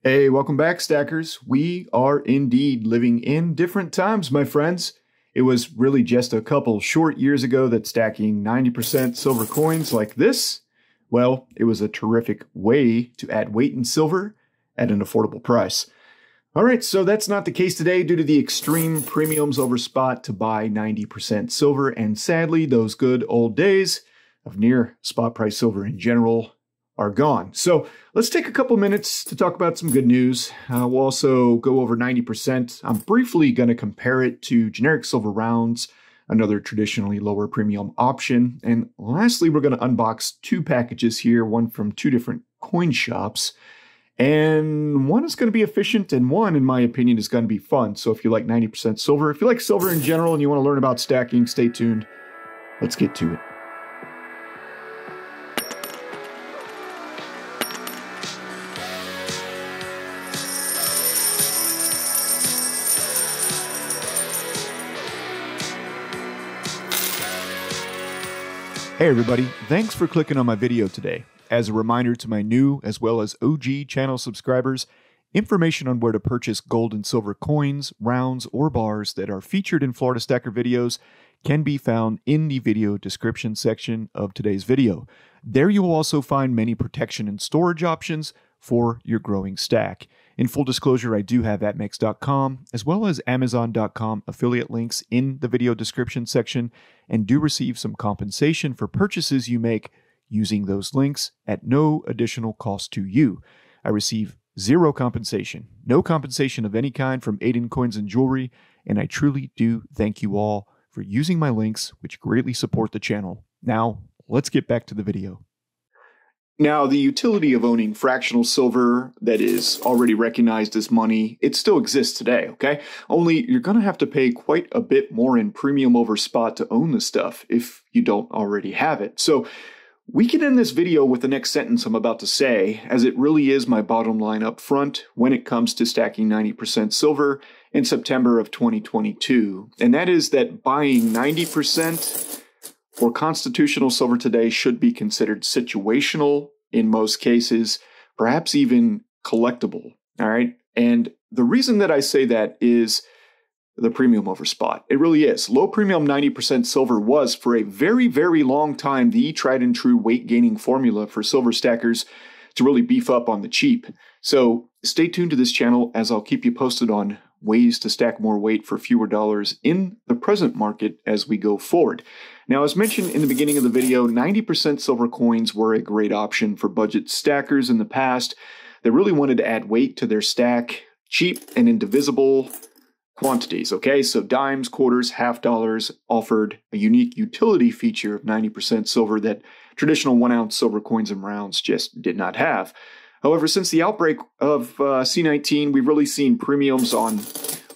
Hey, welcome back, stackers. We are indeed living in different times, my friends. It was really just a couple short years ago that stacking 90% silver coins like this, well, it was a terrific way to add weight in silver at an affordable price. All right, so that's not the case today due to the extreme premiums over spot to buy 90% silver, and sadly, those good old days of near spot price silver in general are gone. So let's take a couple minutes to talk about some good news. We'll also go over 90%. I'm briefly going to compare it to generic silver rounds, another traditionally lower premium option. And lastly, we're going to unbox two packages here, one from two different coin shops. And one is going to be efficient, and one, in my opinion, is going to be fun. So if you like 90% silver, if you like silver in general and you want to learn about stacking, stay tuned. Let's get to it. Hey everybody, thanks for clicking on my video today. As a reminder to my new as well as OG channel subscribers, information on where to purchase gold and silver coins, rounds, or bars that are featured in Florida Stacker videos can be found in the video description section of today's video. There you will also find many protection and storage options for your growing stack. In full disclosure, I do have APMEX.com as well as Amazon.com affiliate links in the video description section, and do receive some compensation for purchases you make using those links at no additional cost to you. I receive zero compensation, no compensation of any kind from Aydin Coins and Jewelry, and I truly do thank you all for using my links, which greatly support the channel. Now, let's get back to the video. Now, the utility of owning fractional silver that is already recognized as money, it still exists today, okay? Only you're going to have to pay quite a bit more in premium over spot to own the stuff if you don't already have it. So we can end this video with the next sentence I'm about to say, as it really is my bottom line up front when it comes to stacking 90% silver in September of 2022. And that is that buying 90% for constitutional silver today should be considered situational in most cases, perhaps even collectible, all right? And the reason that I say that is the premium over spot. It really is. Low premium 90% silver was for a very, very long time the tried and true weight gaining formula for silver stackers to really beef up on the cheap. So stay tuned to this channel as I'll keep you posted on ways to stack more weight for fewer dollars in the present market as we go forward. Now, as mentioned in the beginning of the video, 90% silver coins were a great option for budget stackers in the past that really wanted to add weight to their stack, cheap and indivisible quantities, okay? So dimes, quarters, half dollars offered a unique utility feature of 90% silver that traditional 1-ounce silver coins and rounds just did not have. However, since the outbreak of C19, we've really seen premiums on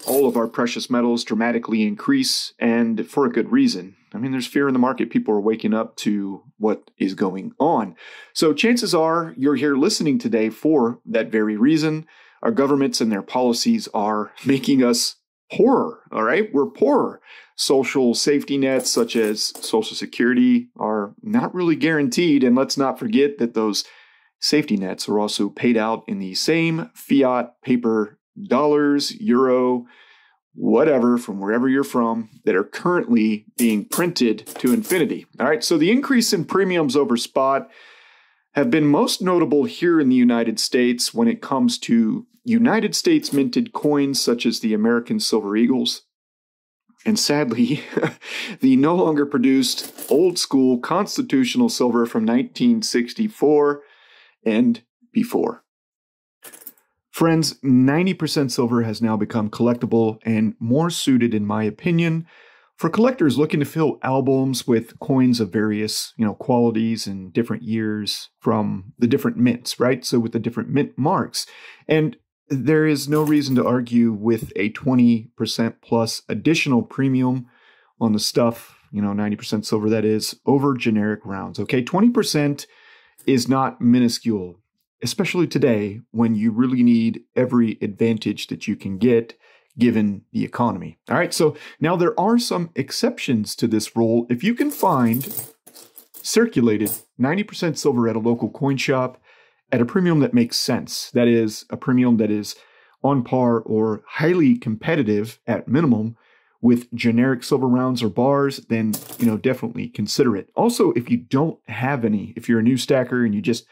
all of our precious metals dramatically increase, and for a good reason. I mean, there's fear in the market. People are waking up to what is going on. So chances are you're here listening today for that very reason. Our governments and their policies are making us poorer, all right? We're poorer. Social safety nets such as Social Security are not really guaranteed, and let's not forget that those safety nets are also paid out in the same fiat paper dollars, euro, whatever, from wherever you're from, that are currently being printed to infinity. All right, so the increase in premiums over spot have been most notable here in the United States when it comes to United States minted coins such as the American Silver Eagles. And sadly, the no longer produced old school constitutional silver from 1964 and before. Friends, 90% silver has now become collectible and more suited, in my opinion, for collectors looking to fill albums with coins of various, qualities and different years from the different mints, right? So with the different mint marks. And there is no reason to argue with a 20% plus additional premium on the stuff, 90% silver that is, over generic rounds, okay? 20% is not minuscule, especially today when you really need every advantage that you can get given the economy. All right, so now there are some exceptions to this rule. If you can find circulated 90% silver at a local coin shop at a premium that makes sense. That is a premium that is on par or highly competitive at minimum with generic silver rounds or bars, then, definitely consider it. Also, if you don't have any, if you're a new stacker and you just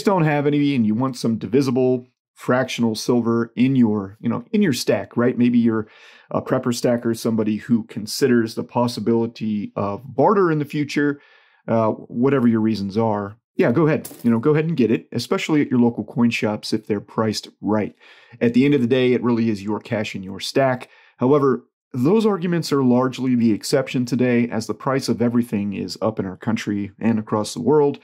don't have any and you want some divisible fractional silver in your, in your stack, right? Maybe you're a prepper stacker, somebody who considers the possibility of barter in the future, whatever your reasons are. Yeah, go ahead. Go ahead and get it, especially at your local coin shops if they're priced right. At the end of the day, it really is your cash in your stack. However, those arguments are largely the exception today, as the price of everything is up in our country and across the world,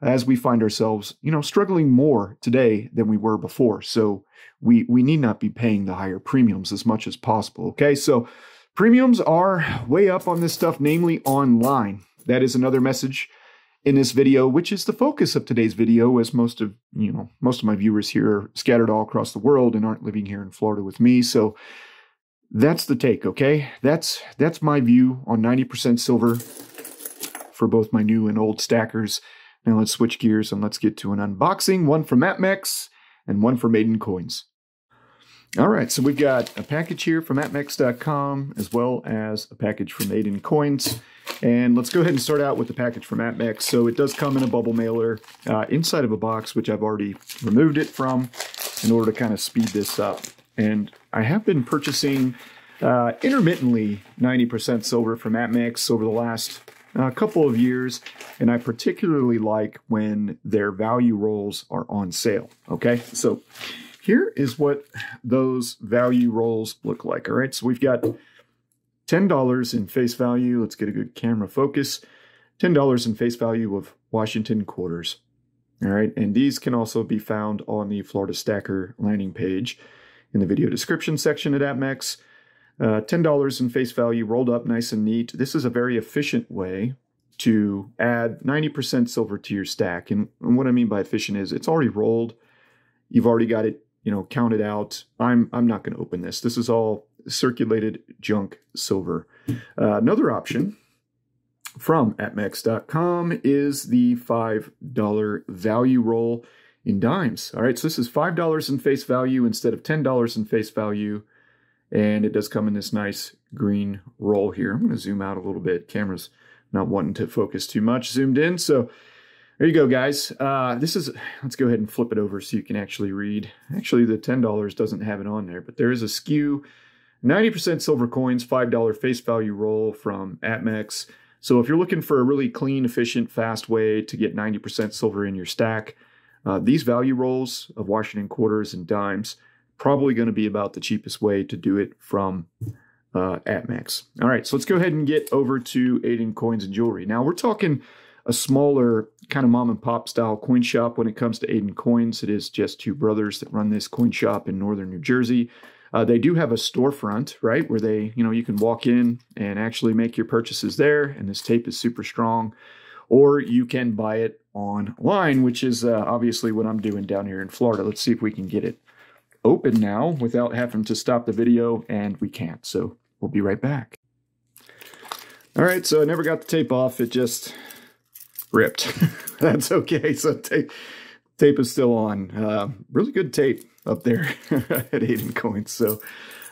as we find ourselves, struggling more today than we were before. So we need not be paying the higher premiums as much as possible. Okay, so premiums are way up on this stuff, namely online. That is another message in this video, which is the focus of today's video, as most of my viewers here are scattered all across the world and aren't living here in Florida with me. So that's the take, okay? That's my view on 90% silver for both my new and old stackers. Now let's switch gears and let's get to an unboxing, one from APMEX and one from Aydin Coins. All right, so we've got a package here from APMEX.com as well as a package from Aydin Coins. And let's go ahead and start out with the package from APMEX. So it does come in a bubble mailer inside of a box, which I've already removed it from in order to kind of speed this up. And I have been purchasing intermittently 90% silver from APMEX over the last couple of years, and I particularly like when their value rolls are on sale. Okay, so here is what those value rolls look like. All right, so we've got $10 in face value. Let's get a good camera focus. $10 in face value of Washington quarters. All right, and these can also be found on the Florida Stacker landing page in the video description section at APMEX. $10 in face value, rolled up nice and neat. This is a very efficient way to add 90% silver to your stack. And what I mean by efficient is it's already rolled. You've already got it, counted out. I'm not going to open this. This is all circulated junk silver. Another option from APMEX.com is the $5 value roll in dimes. All right, so this is $5 in face value instead of $10 in face value. And it does come in this nice green roll here. I'm going to zoom out a little bit. Camera's not wanting to focus too much. Zoomed in. So there you go, guys. Let's go ahead and flip it over so you can actually read. Actually, the $10 doesn't have it on there, but there is a skew. 90% silver coins, $5 face value roll from APMEX. So if you're looking for a really clean, efficient, fast way to get 90% silver in your stack, these value rolls of Washington quarters and dimes probably going to be about the cheapest way to do it from APMEX. All right, so let's go ahead and get over to Aydin Coins and Jewelry. Now, we're talking a smaller kind of mom and pop style coin shop when it comes to Aydin Coins. It is just two brothers that run this coin shop in northern New Jersey. They do have a storefront, right, where you can walk in and actually make your purchases there, and this tape is super strong. Or you can buy it online, which is obviously what I'm doing down here in Florida. Let's see if we can get it open now without having to stop the video, and we can't. So we'll be right back. All right, so I never got the tape off. It just ripped. That's okay. So tape is still on. Really good tape up there at Aydin Coins. So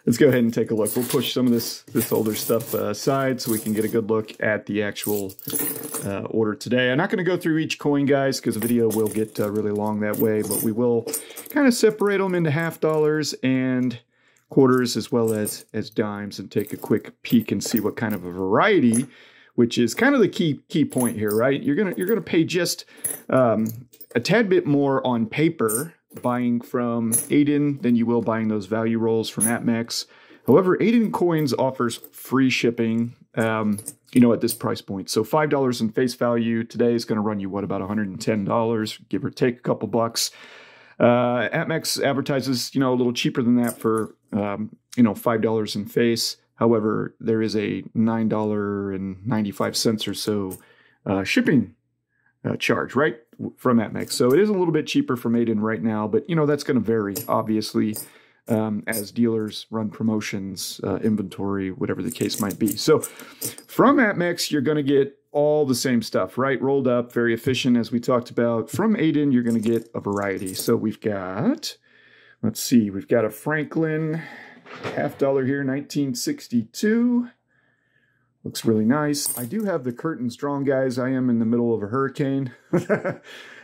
let's go ahead and take a look. We'll push some of this older stuff aside so we can get a good look at the actual order today. I'm not going to go through each coin, guys, because the video will get really long that way, but we will kind of separate them into $half and quarters as well as dimes and take a quick peek and see what kind of a variety, which is kind of the key point here, right? You're gonna pay just a tad bit more on paper buying from Aydin than you will buying those value rolls from APMEX. However, Aydin Coins offers free shipping, at this price point. So $5 in face value today is going to run you, about $110, give or take a couple bucks. APMEX advertises, a little cheaper than that for, $5 in face. However, there is a $9.95 or so shipping charge, right, from APMEX. So it is a little bit cheaper from Aydin right now, but, that's going to vary, obviously, as dealers run promotions, inventory, whatever the case might be. So from APMEX, you're going to get all the same stuff, right? Rolled up, very efficient, as we talked about. From Aydin, you're going to get a variety. So we've got, let's see, we've got a Franklin $half here, 1962. Looks really nice. I do have the curtains drawn, guys. I am in the middle of a hurricane.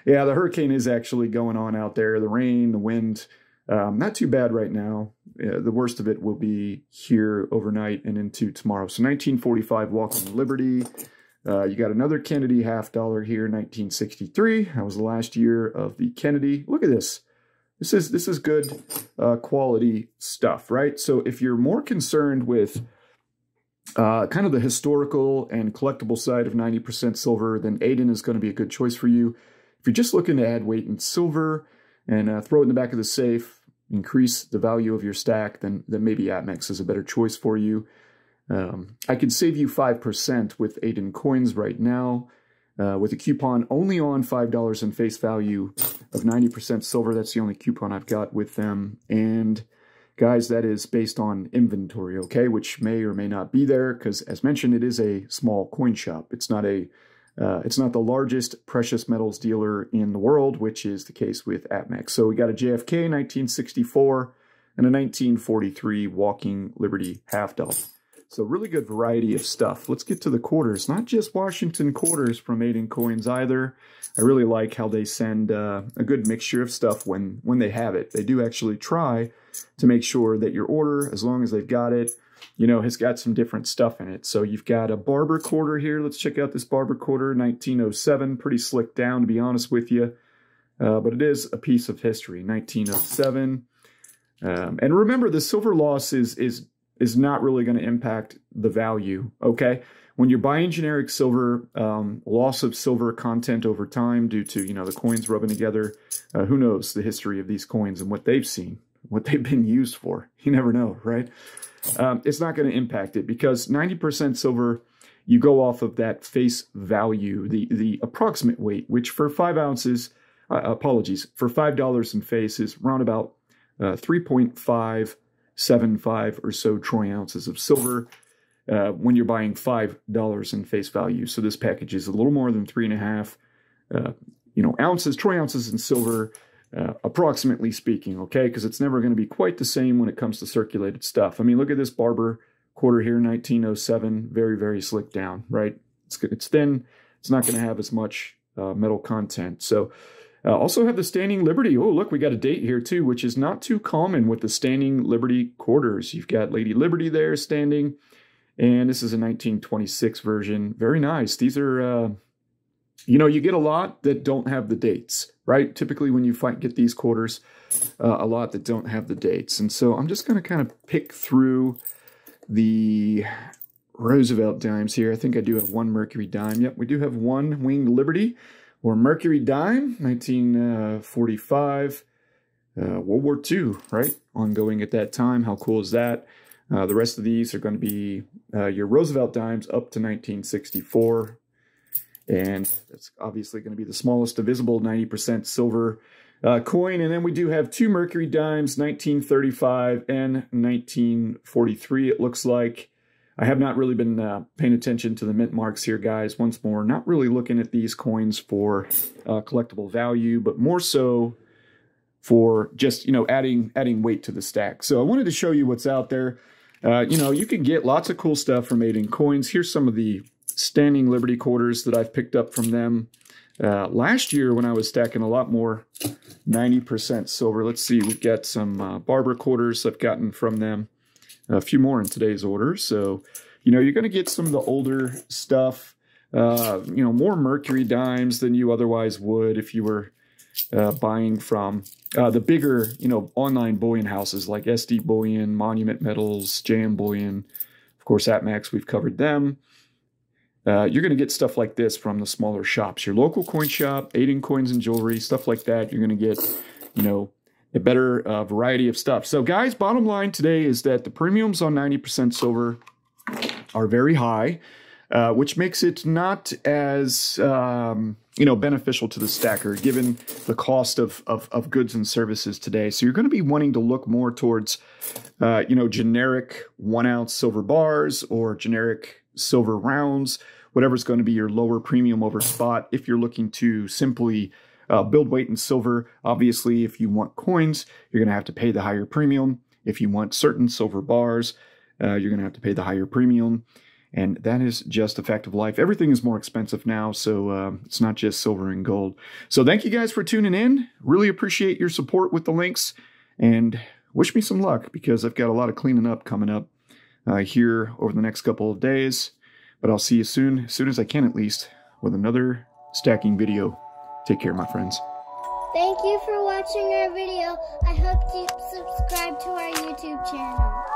Yeah, the hurricane is actually going on out there. The rain, the wind, not too bad right now. The worst of it will be here overnight and into tomorrow. So 1945 Walking Liberty. You got another Kennedy $half here, 1963. That was the last year of the Kennedy. Look at this. This is good quality stuff, right? So if you're more concerned with kind of the historical and collectible side of 90% silver, then Aydin is going to be a good choice for you. If you're just looking to add weight in silver and throw it in the back of the safe, increase the value of your stack, then maybe Atmex is a better choice for you. I could save you 5% with Aydin coins right now with a coupon only on $5 in face value of 90% silver. That's the only coupon I've got with them. And guys, that is based on inventory, okay, which may or may not be there because, as mentioned, it is a small coin shop. It's not the largest precious metals dealer in the world, which is the case with Atmex. So we got a JFK 1964 and a 1943 Walking Liberty $half. So really good variety of stuff. Let's get to the quarters. Not just Washington quarters from Aydin Coins either. I really like how they send a good mixture of stuff when they have it. They do actually try to make sure that your order, as long as they've got it, you know, has got some different stuff in it. So you've got a Barber Quarter here. Let's check out this Barber Quarter, 1907. Pretty slick down, to be honest with you. But it is a piece of history, 1907. And remember, the silver loss is not really going to impact the value, okay? When you're buying generic silver, loss of silver content over time due to, you know, the coins rubbing together, who knows the history of these coins and what they've seen, what they've been used for. You never know, right? It's not going to impact it because 90% silver, you go off of that face value, the approximate weight, which for 5 ounces, for $5 in face is around about 3.575 or so troy ounces of silver when you're buying $5 in face value. So this package is a little more than 3.5 ounces, troy ounces in silver, approximately speaking, okay? Because it's never going to be quite the same when it comes to circulated stuff. I mean, look at this Barber Quarter here, 1907, very, very slick down, right? It's thin. It's not going to have as much metal content. So also have the Standing Liberty. Oh, look, we got a date here too, which is not too common with the Standing Liberty quarters. You've got Lady Liberty there standing, and this is a 1926 version. Very nice. These are, you get a lot that don't have the dates, right? Typically when you get these quarters, a lot that don't have the dates. And so I'm just going to kind of pick through the Roosevelt Dimes here. I think I do have one Mercury Dime. Yep, we do have one Winged Liberty, or Mercury Dime, 1945, World War II, right? Ongoing at that time. How cool is that? The rest of these are going to be your Roosevelt Dimes up to 1964. And that's obviously going to be the smallest divisible 90% silver coin. And then we do have two Mercury Dimes, 1935 and 1943, it looks like. I have not really been paying attention to the mint marks here, guys. Once more, not really looking at these coins for collectible value, but more so for just, adding weight to the stack. So I wanted to show you what's out there. You can get lots of cool stuff from Aydin Coins. Here's some of the Standing Liberty quarters that I've picked up from them last year when I was stacking a lot more 90% silver. Let's see, we've got some Barber Quarters I've gotten from them. A few more in today's order. So, you're going to get some of the older stuff, more Mercury Dimes than you otherwise would if you were buying from the bigger, online bullion houses like SD Bullion, Monument Metals, JM Bullion. Of course, Atmex, we've covered them. You're going to get stuff like this from the smaller shops. Your local coin shop, Aydin Coins and Jewelry, stuff like that. You're going to get, a better variety of stuff. So guys, bottom line today is that the premiums on 90% silver are very high, which makes it not as, beneficial to the stacker given the cost of goods and services today. So you're going to be wanting to look more towards, generic 1 ounce silver bars or generic silver rounds, whatever's going to be your lower premium over spot. If you're looking to simply build weight in silver, obviously, if you want coins, you're going to have to pay the higher premium. If you want certain silver bars, you're going to have to pay the higher premium. And that is just a fact of life. Everything is more expensive now, so it's not just silver and gold. So thank you guys for tuning in. Really appreciate your support with the links. And wish me some luck, because I've got a lot of cleaning up coming up here over the next couple of days. But I'll see you soon as I can at least, with another stacking video. Take care, my friends. Thank you for watching our video. I hope you subscribe to our YouTube channel.